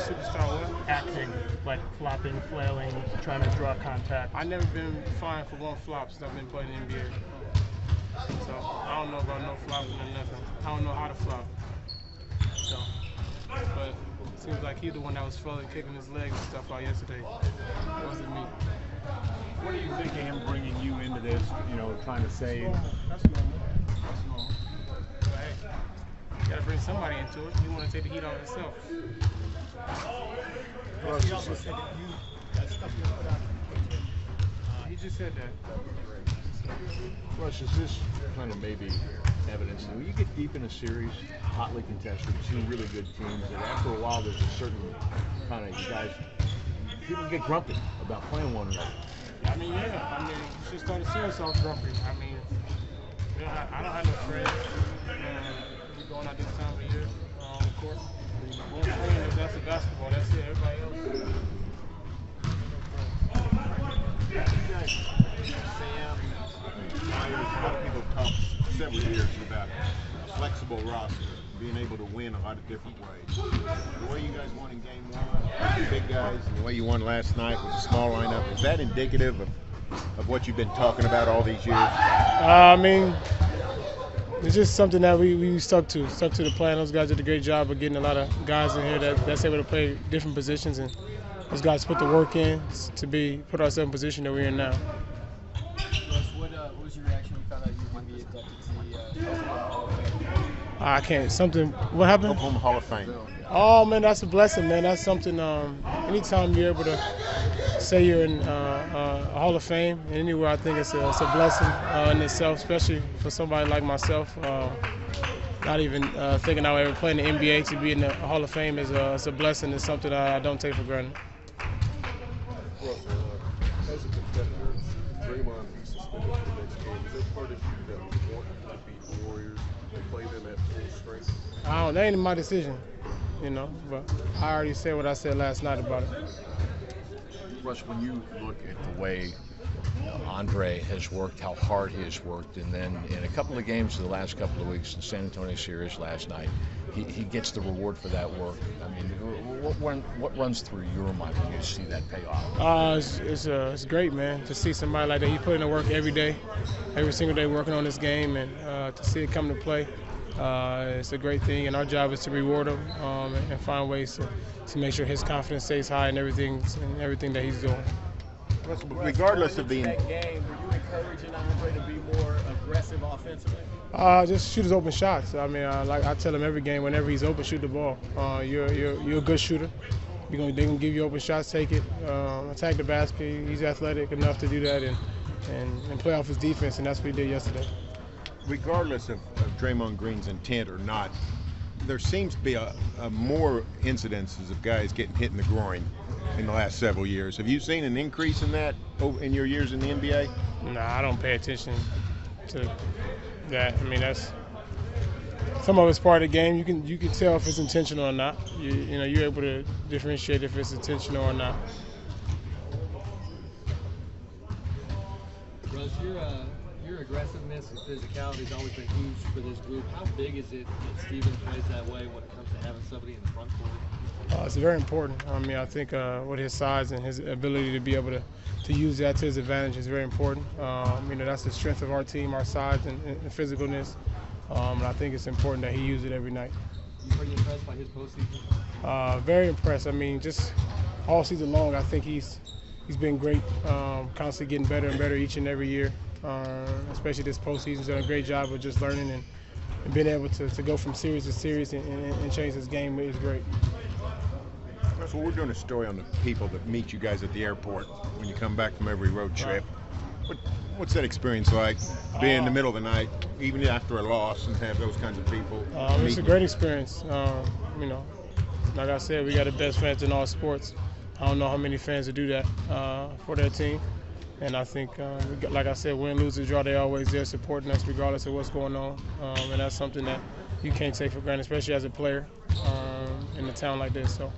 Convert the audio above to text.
superstar what? Acting, like flopping, flailing, trying to draw contact. I've never been fined for one flop since I've been playing in the NBA. So I don't know about no flopping or nothing. I don't know how to flop. So, but it seems like he's the one that was flailing, kicking his legs and stuff out yesterday. It wasn't me. What do you think of him bringing you into this, trying to save? That's normal. That's normal. But hey, you gotta bring somebody into it. You want to take the heat off yourself. Well, he also said that that stuff you put out. He just said that. Rush, is this kind of maybe evidence that when you get deep in a series, hotly contested, two really good teams, that after a while there's a certain kind of, you guys, people get grumpy about playing one another? I mean, yeah. I mean, you should start a series off grumpy. I mean, I don't have no friends. We're going out this time of year on the court. One friend is that's the basketball. That's it. Everybody else. Sam, Myers, a lot of people talk several years about a flexible roster, being able to win a lot of different ways. The way you guys won in game one, the big guys, and the way you won last night with a small lineup, is that indicative of what you've been talking about all these years? I mean, it's just something that we stuck to the plan. Those guys did a great job of getting a lot of guys in here that's able to play different positions, and those guys put the work in to put ourselves in the position that we're in now. What was your reaction when you found out you were going to be inducted to the Oklahoma Hall of Fame? I can't. Something. What happened? Oklahoma Hall of Fame. Oh man, that's a blessing, man. That's something. Anytime you're able to say you're in a Hall of Fame, and anywhere, I think it's a blessing in itself, especially for somebody like myself. Not even thinking I would ever play in the NBA, to be in the Hall of Fame is a blessing. It's something I don't take for granted. Well, as a competitor, Draymond being suspended for the next game. Is that part of you that want to beat the Warriors and play them at full strength? That ain't my decision, but I already said what I said last night about it. Russ, when you look at the way Andre has worked, how hard he has worked, and then in a couple of games the last couple of weeks, the San Antonio series last night, he gets the reward for that work. I mean, what runs through your mind when you see that payoff? It's great, man, to see somebody like that. He put in the work every day, every single day working on this game, and to see it come to play, it's a great thing. And our job is to reward him and find ways to make sure his confidence stays high in everything that he's doing. Regardless of the that game, were you encouraging Andre to be more aggressive offensively? Just shoot his open shots. I mean, like I tell him every game, whenever he's open, shoot the ball. You're a good shooter. They're gonna give you open shots, take it, attack the basket. He's athletic enough to do that and play off his defense, and that's what he did yesterday. regardless of Draymond Green's intent or not, there seems to be a more incidences of guys getting hit in the groin in the last several years. Have you seen an increase in that in your years in the NBA? No, I don't pay attention to that. I mean, that's some of it's part of the game. You can tell if it's intentional or not. You're able to differentiate if it's intentional or not. Russ, your aggressiveness and physicality has always been huge for this group. How big is it that Steven plays that way when it comes to having somebody in the front court? It's very important. I mean, I think with his size and his ability to be able to use that to his advantage is very important. That's the strength of our team, our size and physicalness. And I think it's important that he uses it every night. Are you impressed by his postseason? Very impressed. I mean, just all season long, I think he's been great, constantly getting better and better each and every year. Especially this postseason, he's done a great job of just learning and being able to go from series to series and change his game is great. So we're doing a story on the people that meet you guys at the airport when you come back from every road trip. What's that experience like, being in the middle of the night, even after a loss, and have those kinds of people? It's a great experience. Like I said, we got the best fans in all sports. I don't know how many fans would do that for their team. And I think, like I said, win, lose, or draw, they're always there supporting us regardless of what's going on. And that's something that you can't take for granted, especially as a player in a town like this. So.